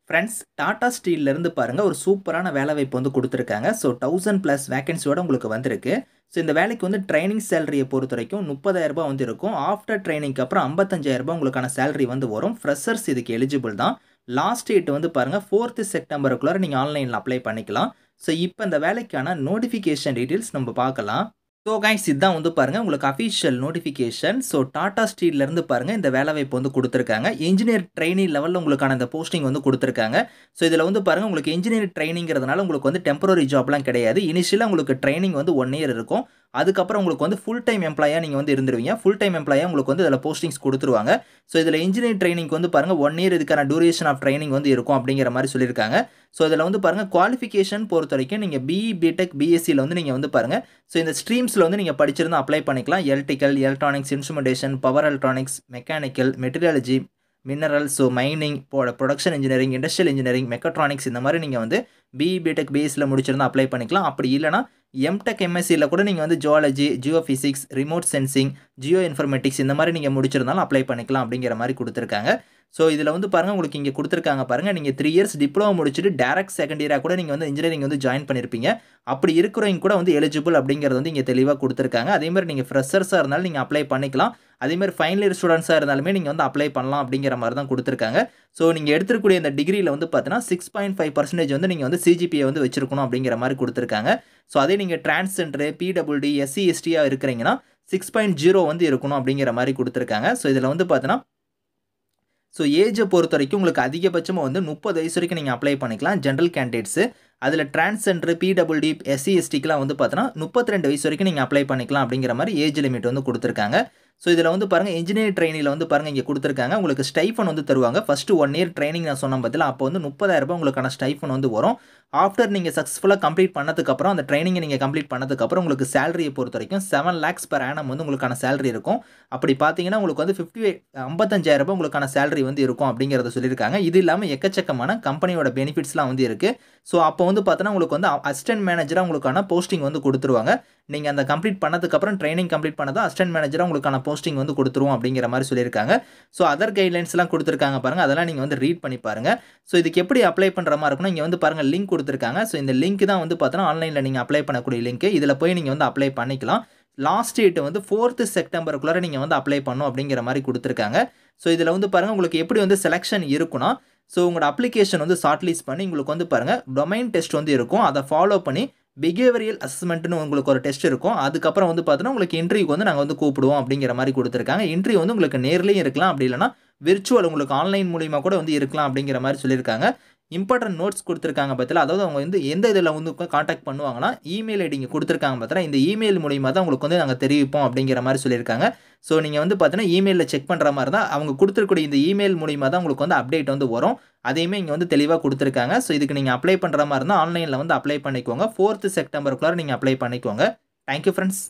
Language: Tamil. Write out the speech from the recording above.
ஃப்ரெண்ட்ஸ் டாடா ஸ்டீல்லேருந்து பாருங்க ஒரு சூப்பரான வேலைவாய்ப்பு வந்து குடுத்துருக்காங்க. ஸோ 1000+ வேக்கன்சியோட உங்களுக்கு வந்திருக்கு. ஸோ இந்த வேலைக்கு வந்து ட்ரெய்னிங் சேலரிய பொறுத்தவரைக்கும் ரூ. 30,000 வந்து இருக்கும். ஆஃப்டர் ட்ரெய்னிங்க்கு அப்புறம் ரூ. 55,000 உங்களுக்கான சேலரி வந்து வரும். ஃப்ரெஷர்ஸ் இதுக்கு எலிஜிபிள் தான். லாஸ்ட் டேட் வந்து பாருங்க 4த் செப்டம்பருக்குள்ளார நீங்க ஆன்லைன்ல அப்ளை பண்ணிக்கலாம். ஸோ இப்ப இந்த வேலைக்கான நோட்டிஃபிகேஷன் டீட்டெயில்ஸ் நம்ம பார்க்கலாம். ஸோ கைஸ் இதான் வந்து பாருங்க உங்களுக்கு அஃபிஷியல் நோட்டிஃபிகேஷன். ஸோ டாடா ஸ்டீல்லேருந்து பாருங்க இந்த வேலைவாய்ப்பு வந்து குடுத்துருக்காங்க. இன்ஜினியர் ட்ரெய்னி லெவல்ல உங்களுக்கான இந்த போஸ்டிங் வந்து குடுத்துருக்காங்க. ஸோ இதில வந்து பாருங்க உங்களுக்கு இன்ஜினியர் ட்ரெய்னிங்கிறதுனால உங்களுக்கு வந்து டெம்பரரி ஜாப்லாம் கிடையாது. இனிஷியலா உங்களுக்கு ட்ரெய்னிங் வந்து 1 இயர் இருக்கும். அதுக்கப்புறம் உங்களுக்கு வந்து ஃபுல் டைம் எம்ப்ளாயியா நீங்க வந்து இருந்துருவீங்க. ஃபுல் டைம் எம்ப்ளாயியா உங்களுக்கு வந்து இதில போஸ்டிங்ஸ் குடுத்துருவாங்க. ஸோ இதில இன்ஜினியர் ட்ரெய்னிங்க்கு வந்து பாருங்க 1 இயர் இதுக்கான டியூரேஷன் ஆஃப் ட்ரெய்னிங் வந்து இருக்கும் அப்படிங்கிற மாரி சொல்லியிருக்காங்க. ஸோ இதில வந்து பாருங்க குவாலிஃபிகேஷன் பொறுத்தவரைக்கும் நீங்க பிஇ, பிடெக், பிஎஸ்சில வந்து நீங்க வந்து பாருங்க ஸோ இந்த ஸ்ட்ரீம்ஸ்ல வந்து நீங்க படிச்சிருந்தா அப்ளை பண்ணிக்கலாம். Electrical, electronics, instrumentation, power electronics, mechanical, metallurgy, mineral, so mining, production engineering, industrial engineering, mechatronics இந்த மாரி நீங்க வந்து பிஇ, பிடெக், பிஎஸ்சில முடிச்சிருந்தா அப்ளை பண்ணிக்கலாம். அப்படி இல்லன்னா எம்டெக், எம்எஸ்சில கூட நீங்க வந்து zoology, Jio physics, remote sensing, Jio informatics இந்த மாரி நீங்க முடிச்சிருந்தாலும் அப்ளை பண்ணிக்கலாம் அப்படிங்கிற மாரி குடுத்துருக்காங்க. ஸோ இதில வந்து பாருங்க உங்களுக்கு இங்க குடுத்துருக்காங்க பாருங்க. நீங்க 3 இயர்ஸ் டிப்ளோமா முடிச்சுட்டு டைரக்ட் செகண்ட் இயரா கூட நீங்க வந்து இன்ஜினியரிங் வந்து ஜாயின் பண்ணியிருப்பீங்க. அப்படி இருக்கிறவங்க கூட வந்து எலிஜிபிள் அப்படிங்கிறது வந்து இங்க தெளிவா குடுத்துருக்காங்க. அதே மாரி நீங்க ஃப்ரெஷர்ஸா இருந்தாலும் நீங்க அப்ளை பண்ணிக்கலாம். அதே மாரி ஃபைனல் இயர் ஸ்டூடண்ட்ஸா இருந்தாலுமே நீங்க வந்து அப்ளை பண்ணலாம் அப்படிங்கிற மாரி தான் குடுத்துருக்காங்க. ஸோ நீங்க எடுத்திருக்கக்கூடிய இந்த டிகிரில வந்து பார்த்தீங்கன்னா 6.5% வந்து நீங்க வந்து சிஜிபிஏ வந்து வச்சிருக்கணும் அப்படிங்கிற மாரி குடுத்துருக்காங்க. ஸோ அதே நீங்க டிரான்ஸ்ஜெண்டர், பிடபிள்யூடி, எஸ்சி, எஸ்டியா இருக்கிறீங்கன்னா 6.0 வந்து இருக்கணும் அப்படிங்கிற மாரி குடுத்துருக்காங்க. ஸோ இதில வந்து பார்த்தீங்கன்னா ஸோ ஏஜ பொறுத்தவரைக்கும் உங்களுக்கு அதிகபட்சமா வந்து 30 வயசு வரைக்கும் நீங்க அப்ளை பண்ணிக்கலாம். General candidates. அதில டிரான்ஸ்ஜெண்டர், பிடபிள்யூடி, எஸ்சி, எஸ்டிக்குலாம் வந்து பார்த்தீங்கன்னா 32 வயசு வரைக்கும் நீங்க அப்ளை பண்ணிக்கலாம் அப்படிங்கிற மாரி ஏஜ் லிமிட் வந்து குடுத்துருக்காங்க. ஸோ இதில வந்து பாருங்க இன்ஜினியர் ட்ரெய்னில வந்து பாருங்க இங்க குடுத்துருக்காங்க. உங்களுக்கு ஸ்டைஃபன் வந்து தருவாங்க. ஃபர்ஸ்ட் 1 இயர் ட்ரெய்னிங் நான் சொன்னேன் பார்த்தீங்களா, அப்போ வந்து ரூ. 30,000 உங்களுக்கான ஸ்டைஃபன் வந்து வரும். ஆஃப்டர் நீங்க சக்சஸ்ஃபுல்லா கம்ப்ளீட் பண்ணதுக்கு அப்புறம் அந்த ட்ரெய்னிங்க நீங்க கம்ப்ளீட் பண்ணதுக்கு அப்புறம் உங்களுக்கு சேலரிய பொறுத்தவரைக்கும் 7 லேக்ஸ் பெர் ஆனம் வந்து உங்களுக்கான சேலரி இருக்கும். அப்படி பார்த்தீங்கன்னா உங்களுக்கு வந்து 55,000 உங்களுக்கான சேலரி வந்து இருக்கும் அப்படிங்கிறத சொல்லியிருக்காங்க. இது இல்லாம எக்கச்சக்கமான கம்பெனியோட பெனிஃபிட்ஸ்லாம் வந்து இருக்கு. ஸோ அப்போ வந்து பார்த்தோன்னா உங்களுக்கு வந்து அசிஸ்டன்ட் மேனேஜரா உங்களுக்கான போஸ்டிங் வந்து குடுத்துருவாங்க. நீங்க அந்த கம்ப்ளீட் பண்ணதுக்கு அப்புறம் ட்ரெய்னிங் கம்ப்ளீட் பண்ணதும் அசிஸ்டன்ட் மேனேஜரா உங்களுக்கான போஸ்டிங் வந்து குடுத்துருவோம் அப்படிங்கிற மாரி சொல்லியிருக்காங்க. ஸோ அதர் கைட்லைன்ஸ்லாம் குடுத்துருக்காங்க பாருங்க. அதெல்லாம் நீங்க வந்து ரீட் பண்ணி பாருங்க. ஸோ இதுக்கு எப்படி அப்ளை பண்ற மாரி இருக்கும்னா, இங்க வந்து பாருங்க லிங்க் குடுத்துருக்காங்க. ஸோ இந்த லிங்க் தான் வந்து பார்த்தோன்னா ஆன்லைன்ல நீங்க அப்ளை பண்ணக்கூடிய லிங்க். இதில போய் நீங்க வந்து அப்ளை பண்ணிக்கலாம். லாஸ்ட் டேட் வந்து 4த் செப்டம்பருக்குள்ளார நீங்க வந்து அப்ளை பண்ணணும் அப்படிங்கிற மாரி குடுத்துருக்காங்க. ஸோ இதில வந்து பாருங்க உங்களுக்கு எப்படி வந்து செலக்ஷன் இருக்குன்னா, ஸோ உங்களோட அப்ளிகேஷன் வந்து ஷார்ட் லிஸ்ட் பண்ணி உங்களுக்கு வந்து பாருங்க டொமைன் டெஸ்ட் வந்து இருக்கும். அத ஃபாலோ பண்ணி பிஹேவியரல் அசஸ்மென்ட்னு உங்களுக்கு ஒரு டெஸ்ட் இருக்கும். அதுக்கப்புறம் வந்து பார்த்தீங்கன்னா, உங்களுக்கு இன்டர்வியூக்கு வந்து நாங்க வந்து கூப்பிடுவோம் அப்படிங்கிற மாரி குடுத்துருக்காங்க. இன்டர்வியூ வந்து உங்களுக்கு நேர்லயும் இருக்கலாம். அப்படி இல்லன்னா விர்ச்சுவல் உங்களுக்கு ஆன்லைன் மூலியமா கூட வந்து இருக்கலாம் அப்படிங்கிற மாரி சொல்லியிருக்காங்க. இம்பார்டன்ட் நோட்ஸ் குடுத்துருக்காங்க பார்த்தீங்களா, அதாவது அவங்க வந்து எந்த இதில வந்து கான்டாக்ட் பண்ணுவாங்கன்னா, இமெயில் ஐடி இங்க குடுத்துருக்காங்க பார்த்தீங்களா, இந்த இமெயில் மூலியமா தான் உங்களுக்கு வந்து நாங்க தெரிவிப்போம் அப்படிங்கிற மாரி சொல்லியிருக்காங்க. ஸோ நீங்க வந்து பார்த்தீங்கன்னா, இமெயில்ல செக் பண்ற மாரி தான் அவங்க குடுத்திருக்கக்கூடிய இந்த இமெயில் மூலியமா தான் உங்களுக்கு வந்து அப்டேட் வந்து வரும். அதையுமே இங்க வந்து தெளிவா குடுத்துருக்காங்க. ஸோ இதுக்கு நீங்க அப்ளை பண்ற மாரி இருந்தா ஆன்லைன்ல வந்து அப்ளை பண்ணிக்கோங்க. 4த் செப்டம்பருக்குள்ளார நீங்க அப்ளை பண்ணிக்கோங்க. Thank you friends.